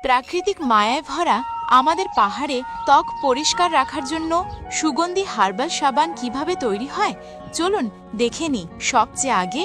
প্রাকৃতিক মায়ায় ভরা আমাদের পাহাড়ে ত্বক পরিষ্কার রাখার জন্য সুগন্ধি হার্বাল সাবান কিভাবে তৈরি হয় চলুন দেখে নিই। সবচেয়ে আগে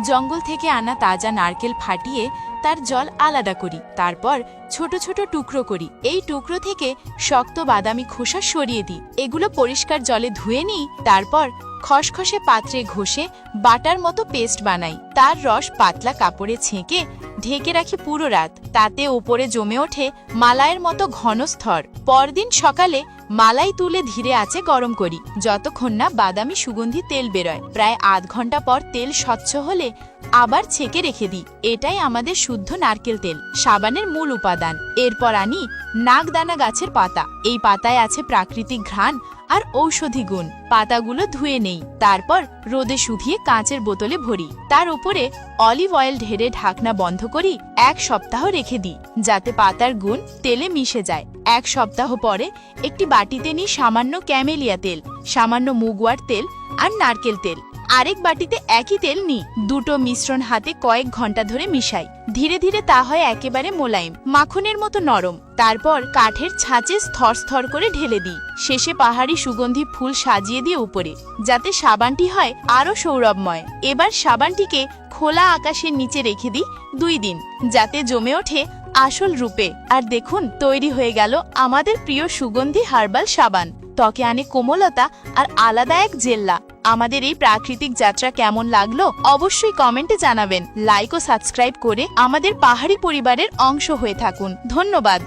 জঙ্গল থেকে আনা তাজা নারকেল ফাটিয়ে তার জল আলাদা করি, তারপর ছোট ছোট টুকরো করি। এই টুকরো থেকে শক্ত বাদামি খোসা সরিয়ে দিই। এগুলো পরিষ্কার জলে ধুয়ে নিই, তারপর খসখসে পাত্রে ঘষে বাটার মতো পেস্ট বানাই। তার রস পাতলা কাপড়ে ছেঁকে ঢেকে রাখি পুরো রাত। তাতে ওপরে জমে ওঠে মালাইয়ের মতো ঘন স্তর। পরদিন সকালে মালাই তুলে ধীরে আঁচে গরম করি, যতক্ষণ না বাদামি সুগন্ধি তেল বেরোয়। প্রায় আধ ঘন্টা পর তেল স্বচ্ছ হলে আবার ছেঁকে রেখে দিই। এটাই আমাদের শুদ্ধ নারকেল তেল, সাবানের মূল উপাদান। এরপর আনি নাগদানা গাছের পাতা। এই পাতায় আছে প্রাকৃতিক ঘ্রাণ আর ঔষধি গুণ। পাতাগুলো ধুয়ে নেই, তারপর রোদে শুধিয়ে কাঁচের বোতলে ভরি। তার উপরে অলিভ অয়েল ঢেলে ঢাকনা বন্ধ করি। 1 সপ্তাহ রেখে দিই যাতে পাতার গুণ তেলে মিশে যায়। 1 সপ্তাহ পরে একটি বাটিতে নিই সামান্য ক্যামেলিয়া তেল, সামান্য মুগওয়ার তেল আর নারকেল তেল। আরেক বাটিতে একই তেল নিই। দুটো মিশ্রণ হাতে কয়েক ঘন্টা ধরে মিশাই। ধীরে ধীরে তা হয় একেবারে মোলায়েম, মাখনের মতো নরম। তারপর কাঠের ছাঁচে স্তর স্তর করে ঢেলে দিই। শেষে পাহাড়ি সুগন্ধি ফুল সাজিয়ে দিয়ে উপরে, যাতে সাবানটি হয় আরো সৌরভময়। এবার সাবানটিকে খোলা আকাশের নিচে রেখে দিই 2 দিন, যাতে জমে ওঠে আসল রূপে। আর দেখুন, তৈরি হয়ে গেল আমাদের প্রিয় সুগন্ধি হার্বাল সাবান। ত্বকে আনে কোমলতা আর আলাদা এক জেল্লা। আমাদের এই প্রাকৃতিক যাত্রা কেমন লাগলো অবশ্যই কমেন্টে জানাবেন। লাইক ও সাবস্ক্রাইব করে আমাদের পাহাড়ি পরিবারের অংশ হয়ে থাকুন। ধন্যবাদ।